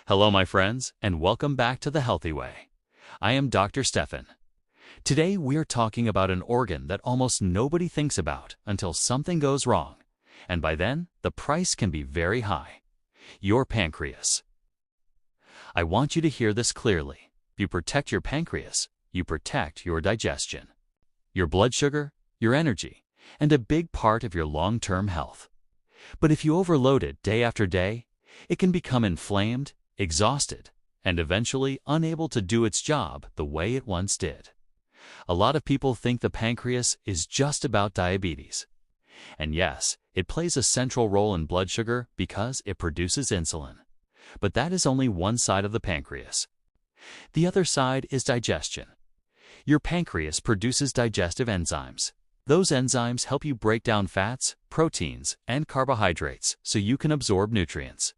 Hello, my friends, and welcome back to The Healthy Way. I am Dr. Stefan. Today, we are talking about an organ that almost nobody thinks about until something goes wrong, and by then, the price can be very high. Your pancreas. I want you to hear this clearly. If you protect your pancreas, you protect your digestion, your blood sugar, your energy, and a big part of your long-term health. But if you overload it day after day, it can become inflamed, exhausted, and eventually unable to do its job the way it once did. A lot of people think the pancreas is just about diabetes. And yes, it plays a central role in blood sugar because it produces insulin. But that is only one side of the pancreas. The other side is digestion. Your pancreas produces digestive enzymes. Those enzymes help you break down fats, proteins, and carbohydrates so you can absorb nutrients.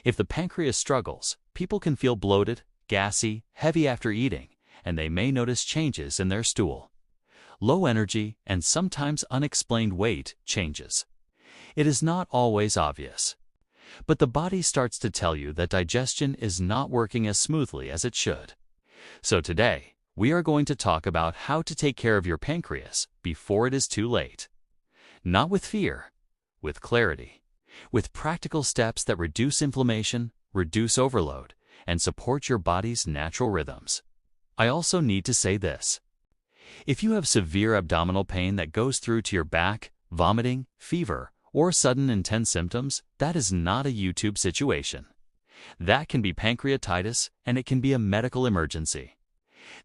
If the pancreas struggles, people can feel bloated, gassy, heavy after eating, and they may notice changes in their stool. Low energy and sometimes unexplained weight changes. It is not always obvious. But the body starts to tell you that digestion is not working as smoothly as it should. So today, we are going to talk about how to take care of your pancreas before it is too late. Not with fear, with clarity, with practical steps that reduce inflammation, reduce overload, and support your body's natural rhythms. I also need to say this. If you have severe abdominal pain that goes through to your back, vomiting, fever, or sudden intense symptoms, that is not a YouTube situation. That can be pancreatitis, and it can be a medical emergency.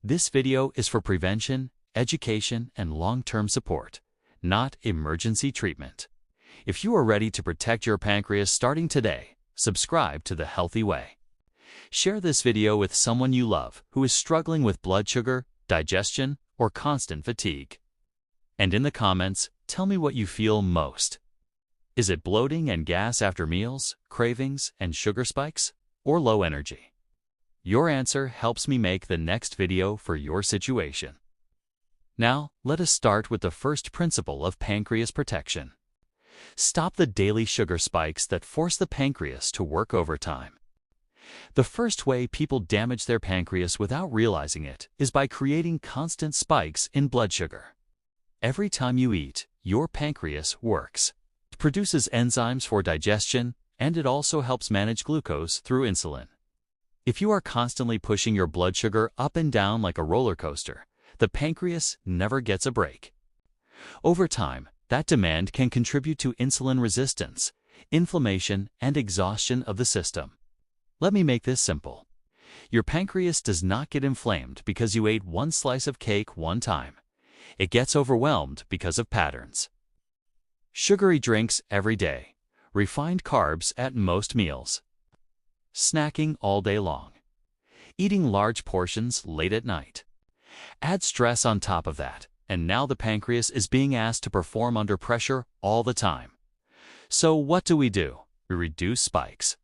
This video is for prevention, education, and long-term support, not emergency treatment. If you are ready to protect your pancreas starting today, subscribe to The Healthy Way. Share this video with someone you love who is struggling with blood sugar, digestion, or constant fatigue. And in the comments, tell me what you feel most. Is it bloating and gas after meals, cravings, and sugar spikes, or low energy? Your answer helps me make the next video for your situation. Now, let us start with the first principle of pancreas protection. Stop the daily sugar spikes that force the pancreas to work overtime. The first way people damage their pancreas without realizing it is by creating constant spikes in blood sugar. Every time you eat, your pancreas works. It produces enzymes for digestion, and it also helps manage glucose through insulin. If you are constantly pushing your blood sugar up and down like a roller coaster, the pancreas never gets a break. Over time, that demand can contribute to insulin resistance, inflammation, and exhaustion of the system. Let me make this simple. Your pancreas does not get inflamed because you ate one slice of cake one time. It gets overwhelmed because of patterns. Sugary drinks every day. Refined carbs at most meals. Snacking all day long. Eating large portions late at night. Add stress on top of that, and now the pancreas is being asked to perform under pressure all the time. So what do? We reduce spikes.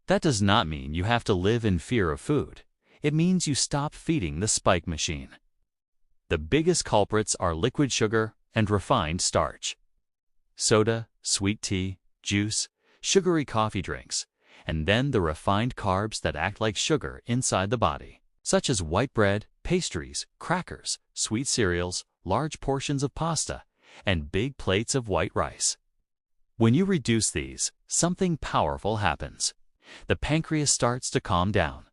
That does not mean you have to live in fear of food. It means you stop feeding the spike machine. The biggest culprits are liquid sugar and refined starch. Soda, sweet tea, juice, sugary coffee drinks, and then the refined carbs that act like sugar inside the body, such as white bread, pastries, crackers, sweet cereals, large portions of pasta, and big plates of white rice. When you reduce these, something powerful happens. The pancreas starts to calm down.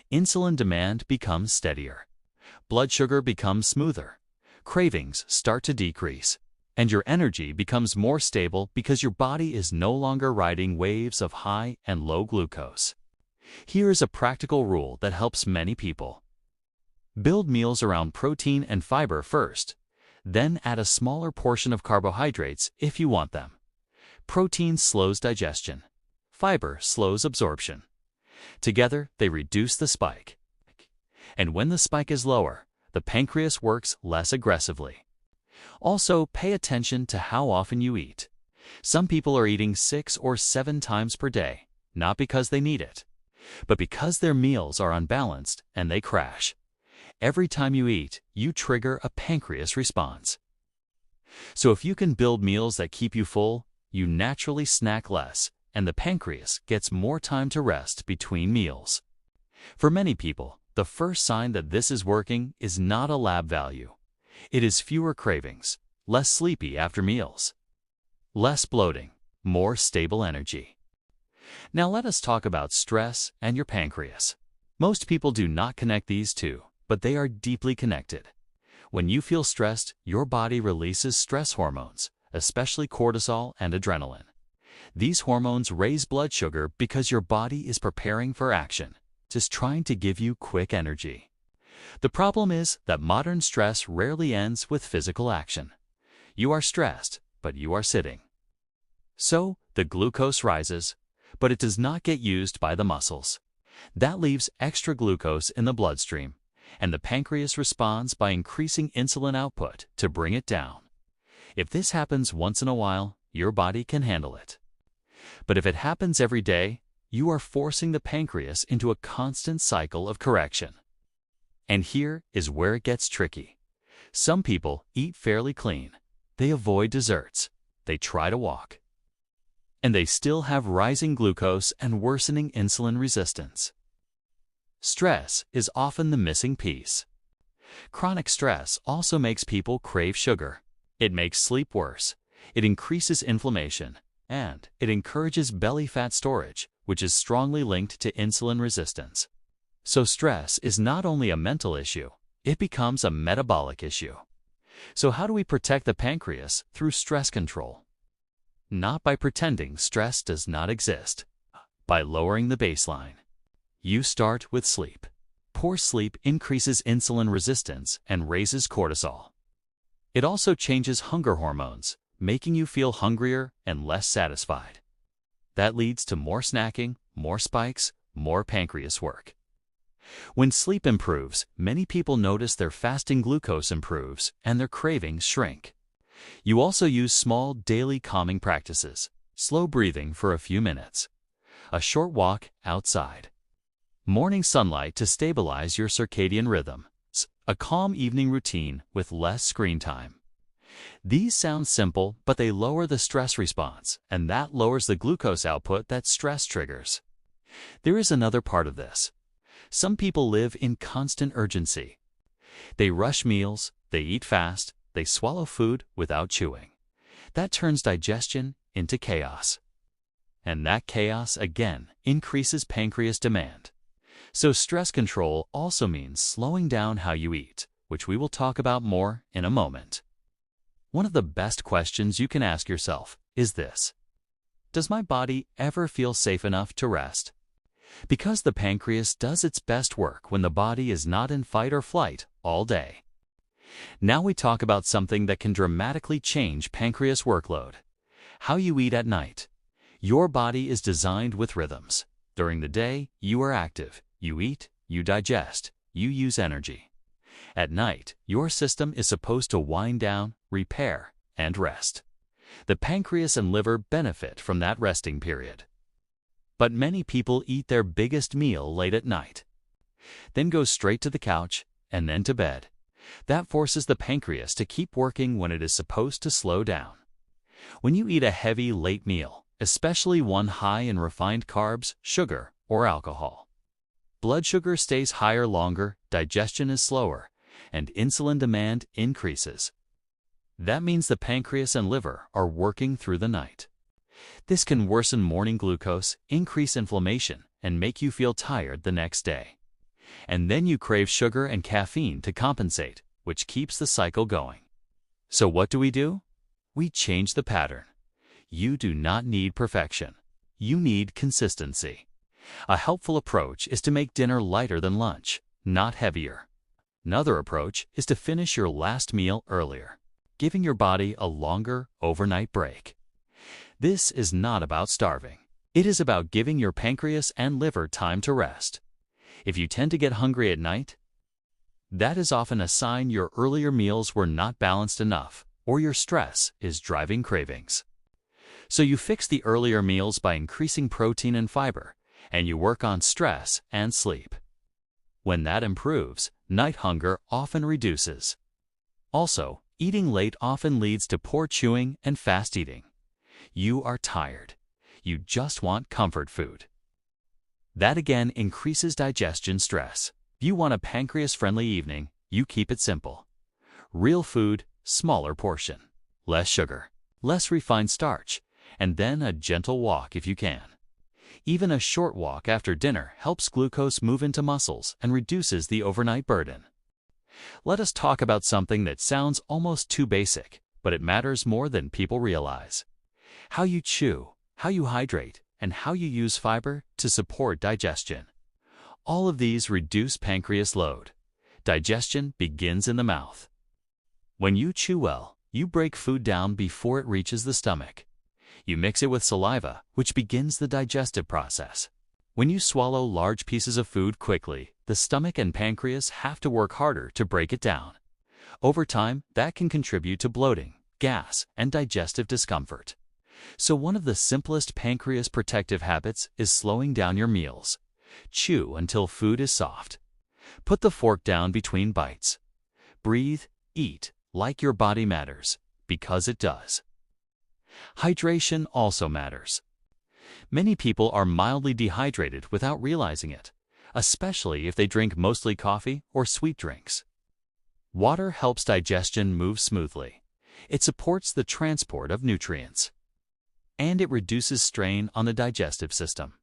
Insulin demand becomes steadier. Blood sugar becomes smoother. Cravings start to decrease. And your energy becomes more stable because your body is no longer riding waves of high and low glucose. Here is a practical rule that helps many people. Build meals around protein and fiber first, then add a smaller portion of carbohydrates if you want them. Protein slows digestion. Fiber slows absorption. Together, they reduce the spike. And when the spike is lower, the pancreas works less aggressively. Also, pay attention to how often you eat. Some people are eating 6 or 7 times per day, not because they need it, but because their meals are unbalanced and they crash. Every time you eat, you trigger a pancreas response. So if you can build meals that keep you full, you naturally snack less and the pancreas gets more time to rest between meals. For many people, the first sign that this is working is not a lab value. It is fewer cravings, less sleepy after meals, less bloating, more stable energy. Now let us talk about stress and your pancreas. Most people do not connect these two, but they are deeply connected. When you feel stressed, your body releases stress hormones, especially cortisol and adrenaline. These hormones raise blood sugar because your body is preparing for action, just trying to give you quick energy. The problem is that modern stress rarely ends with physical action. You are stressed, but you are sitting. So, the glucose rises, but it does not get used by the muscles. That leaves extra glucose in the bloodstream, and the pancreas responds by increasing insulin output to bring it down. If this happens once in a while, your body can handle it. But if it happens every day, you are forcing the pancreas into a constant cycle of correction. And here is where it gets tricky. Some people eat fairly clean. They avoid desserts. They try to walk. And they still have rising glucose and worsening insulin resistance. Stress is often the missing piece. Chronic stress also makes people crave sugar. It makes sleep worse. It increases inflammation. And it encourages belly fat storage, which is strongly linked to insulin resistance. So stress is not only a mental issue, it becomes a metabolic issue. So how do we protect the pancreas through stress control? Not by pretending stress does not exist. By lowering the baseline. You start with sleep. Poor sleep increases insulin resistance and raises cortisol. It also changes hunger hormones, making you feel hungrier and less satisfied. That leads to more snacking, more spikes, more pancreas work. When sleep improves, many people notice their fasting glucose improves and their cravings shrink. You also use small daily calming practices, slow breathing for a few minutes, a short walk outside, morning sunlight to stabilize your circadian rhythm, a calm evening routine with less screen time. These sound simple, but they lower the stress response, and that lowers the glucose output that stress triggers. There is another part of this. Some people live in constant urgency. They rush meals, they eat fast, they swallow food without chewing. That turns digestion into chaos. And that chaos, again, increases pancreas demand. So stress control also means slowing down how you eat, which we will talk about more in a moment. One of the best questions you can ask yourself is this: does my body ever feel safe enough to rest? Because the pancreas does its best work when the body is not in fight or flight all day. Now we talk about something that can dramatically change pancreas workload: how you eat at night. Your body is designed with rhythms. During the day, you are active. You eat, you digest, you use energy. At night, your system is supposed to wind down, repair, and rest. The pancreas and liver benefit from that resting period. But many people eat their biggest meal late at night, then go straight to the couch and then to bed. That forces the pancreas to keep working when it is supposed to slow down. When you eat a heavy late meal, especially one high in refined carbs, sugar, or alcohol, blood sugar stays higher longer, digestion is slower, and insulin demand increases. That means the pancreas and liver are working through the night. This can worsen morning glucose, increase inflammation, and make you feel tired the next day. And then you crave sugar and caffeine to compensate, which keeps the cycle going. So what do? We change the pattern. You do not need perfection. You need consistency. A helpful approach is to make dinner lighter than lunch, not heavier. Another approach is to finish your last meal earlier, giving your body a longer overnight break. This is not about starving. It is about giving your pancreas and liver time to rest. If you tend to get hungry at night, that is often a sign your earlier meals were not balanced enough, or your stress is driving cravings. So you fix the earlier meals by increasing protein and fiber, and you work on stress and sleep. When that improves, night hunger often reduces. Also, eating late often leads to poor chewing and fast eating. You are tired. you just want comfort food. That again increases digestion stress. If you want a pancreas-friendly evening, you keep it simple. Real food, smaller portion, less sugar, less refined starch, and then a gentle walk if you can. Even a short walk after dinner helps glucose move into muscles and reduces the overnight burden. Let us talk about something that sounds almost too basic, but it matters more than people realize. How you chew, how you hydrate, and how you use fiber to support digestion. All of these reduce pancreas load. Digestion begins in the mouth. When you chew well, you break food down before it reaches the stomach. You mix it with saliva, which begins the digestive process. When you swallow large pieces of food quickly, the stomach and pancreas have to work harder to break it down. Over time, that can contribute to bloating, gas, and digestive discomfort. So one of the simplest pancreas protective habits is slowing down your meals. Chew until food is soft. Put the fork down between bites. Breathe, eat, like your body matters, because it does. Hydration also matters. Many people are mildly dehydrated without realizing it, especially if they drink mostly coffee or sweet drinks. Water helps digestion move smoothly. It supports the transport of nutrients. And it reduces strain on the digestive system.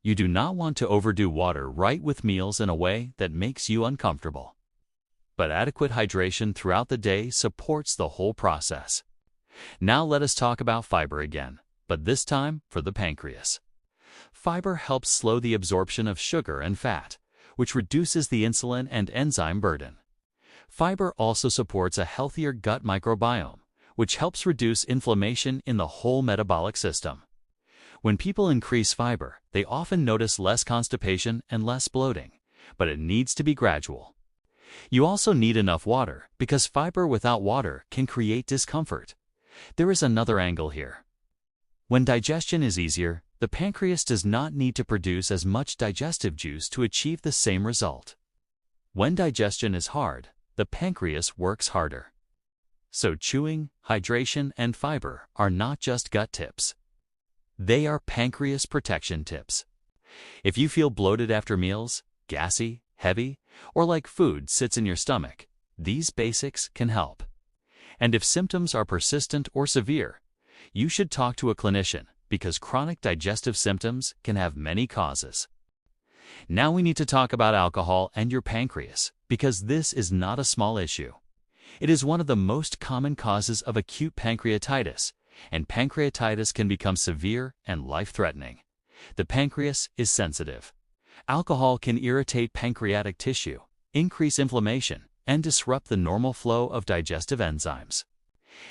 You do not want to overdo water right with meals in a way that makes you uncomfortable. But adequate hydration throughout the day supports the whole process. Now let us talk about fiber again, but this time for the pancreas. Fiber helps slow the absorption of sugar and fat, which reduces the insulin and enzyme burden. Fiber also supports a healthier gut microbiome, which helps reduce inflammation in the whole metabolic system. When people increase fiber, they often notice less constipation and less bloating, but it needs to be gradual. You also need enough water because fiber without water can create discomfort. There is another angle here. When digestion is easier, the pancreas does not need to produce as much digestive juice to achieve the same result. When digestion is hard, the pancreas works harder. So chewing, hydration, and fiber are not just gut tips. They are pancreas protection tips. If you feel bloated after meals, gassy, heavy, or like food sits in your stomach, these basics can help. And if symptoms are persistent or severe, you should talk to a clinician because chronic digestive symptoms can have many causes. Now we need to talk about alcohol and your pancreas because this is not a small issue. It is one of the most common causes of acute pancreatitis, and pancreatitis can become severe and life-threatening. The pancreas is sensitive. Alcohol can irritate pancreatic tissue, increase inflammation, and disrupt the normal flow of digestive enzymes.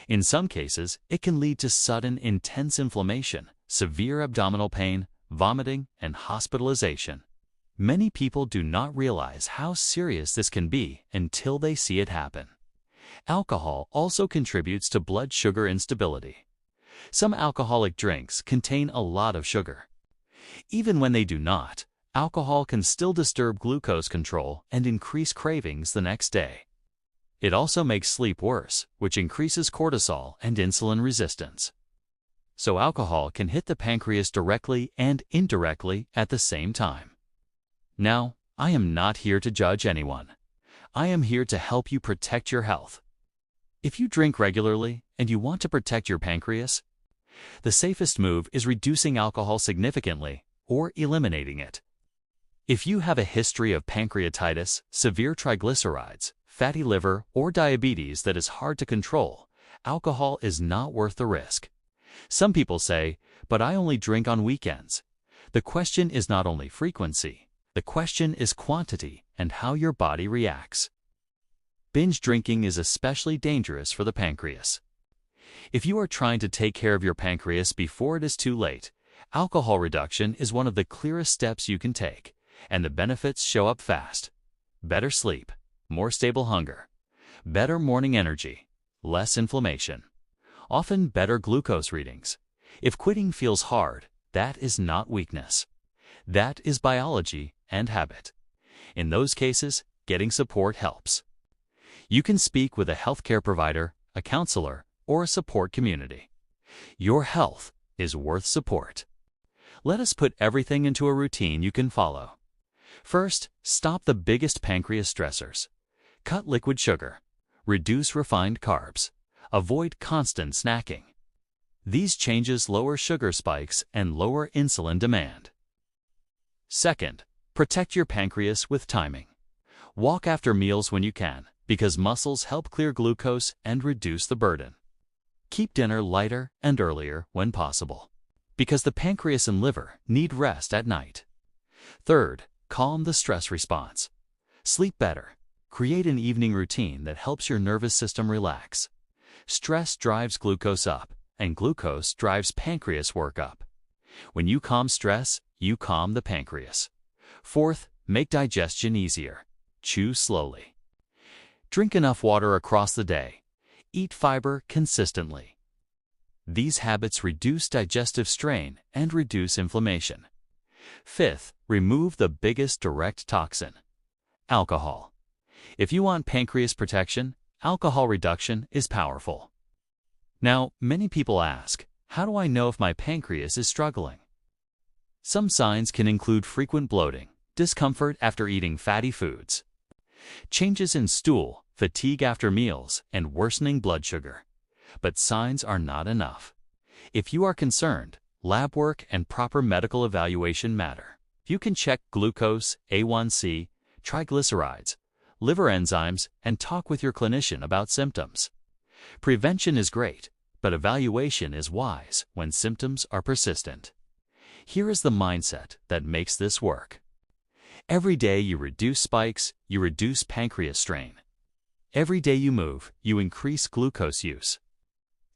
In some cases, it can lead to sudden, intense inflammation, severe abdominal pain, vomiting, and hospitalization. Many people do not realize how serious this can be until they see it happen. Alcohol also contributes to blood sugar instability. Some alcoholic drinks contain a lot of sugar. Even when they do not, alcohol can still disturb glucose control and increase cravings the next day. It also makes sleep worse, which increases cortisol and insulin resistance. So alcohol can hit the pancreas directly and indirectly at the same time. Now, I am not here to judge anyone. I am here to help you protect your health. If you drink regularly and you want to protect your pancreas, the safest move is reducing alcohol significantly or eliminating it. If you have a history of pancreatitis, severe triglycerides, fatty liver, or diabetes that is hard to control, alcohol is not worth the risk. Some people say, "But I only drink on weekends." The question is not only frequency, the question is quantity and how your body reacts. Binge drinking is especially dangerous for the pancreas. If you are trying to take care of your pancreas before it is too late, alcohol reduction is one of the clearest steps you can take, and the benefits show up fast. Better sleep, more stable hunger, better morning energy, less inflammation, often better glucose readings. If quitting feels hard, that is not weakness. That is biology and habit. In those cases, getting support helps. You can speak with a healthcare provider, a counselor, or a support community. Your health, is worth support. Let us put everything into a routine you can follow. First, stop the biggest pancreas stressors. Cut liquid sugar. Reduce refined carbs. Avoid constant snacking. These changes lower sugar spikes and lower insulin demand. Second, protect your pancreas with timing. Walk after meals when you can, because muscles help clear glucose and reduce the burden. Keep dinner lighter and earlier when possible, because the pancreas and liver need rest at night. Third, calm the stress response. Sleep better. Create an evening routine that helps your nervous system relax. Stress drives glucose up, and glucose drives pancreas work up. When you calm stress, you calm the pancreas. Fourth, make digestion easier. Chew slowly. Drink enough water across the day. Eat fiber consistently. These habits reduce digestive strain and reduce inflammation. Fifth, remove the biggest direct toxin: alcohol. If you want pancreas protection, alcohol reduction is powerful. Now, many people ask, how do I know if my pancreas is struggling? Some signs can include frequent bloating, discomfort after eating fatty foods, changes in stool, fatigue after meals, and worsening blood sugar. But signs are not enough. If you are concerned, lab work and proper medical evaluation matter. You can check glucose, A1C, triglycerides, liver enzymes, and talk with your clinician about symptoms. Prevention is great, but evaluation is wise when symptoms are persistent. Here is the mindset that makes this work. Every day you reduce spikes, you reduce pancreas strain. Every day you move, you increase glucose use.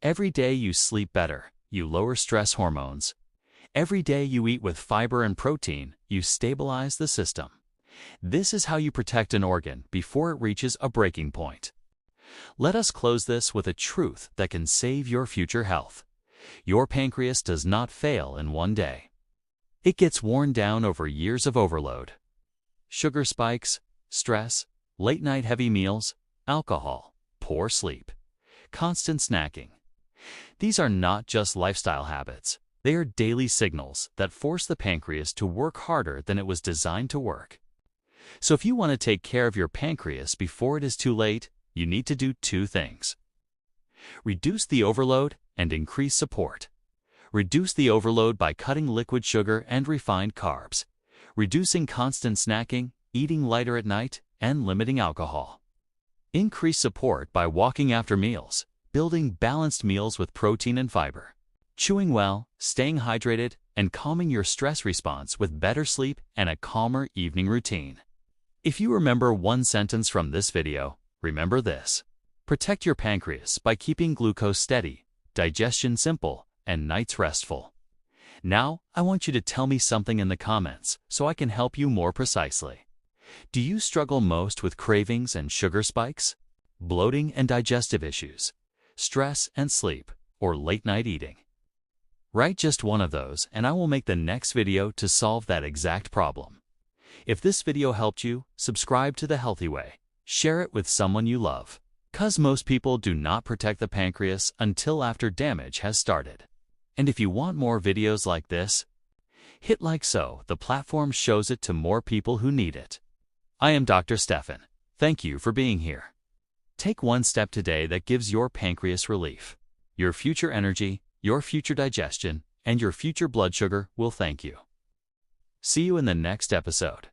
Every day you sleep better, you lower stress hormones. Every day you eat with fiber and protein, you stabilize the system. This is how you protect an organ before it reaches a breaking point. Let us close this with a truth that can save your future health. Your pancreas does not fail in one day. It gets worn down over years of overload. Sugar spikes, stress, late-night heavy meals, alcohol, poor sleep, constant snacking. These are not just lifestyle habits. They are daily signals that force the pancreas to work harder than it was designed to work. So if you want to take care of your pancreas before it is too late, you need to do two things. Reduce the overload and increase support. Reduce the overload by cutting liquid sugar and refined carbs, reducing constant snacking, eating lighter at night, and limiting alcohol. Increase support by walking after meals, building balanced meals with protein and fiber, chewing well, staying hydrated, and calming your stress response with better sleep and a calmer evening routine. If you remember one sentence from this video, remember this: protect your pancreas by keeping glucose steady, digestion simple, and nights restful. Now, I want you to tell me something in the comments so I can help you more precisely. Do you struggle most with cravings and sugar spikes, bloating and digestive issues, stress and sleep, or late-night eating? Write just one of those and I will make the next video to solve that exact problem. If this video helped you, subscribe to The Healthy Way. Share it with someone you love, 'cause most people do not protect the pancreas until after damage has started. And if you want more videos like this, hit like so the platform shows it to more people who need it. I am Dr. Stefan. Thank you for being here. Take one step today that gives your pancreas relief. Your future energy, your future digestion, and your future blood sugar will thank you. See you in the next episode.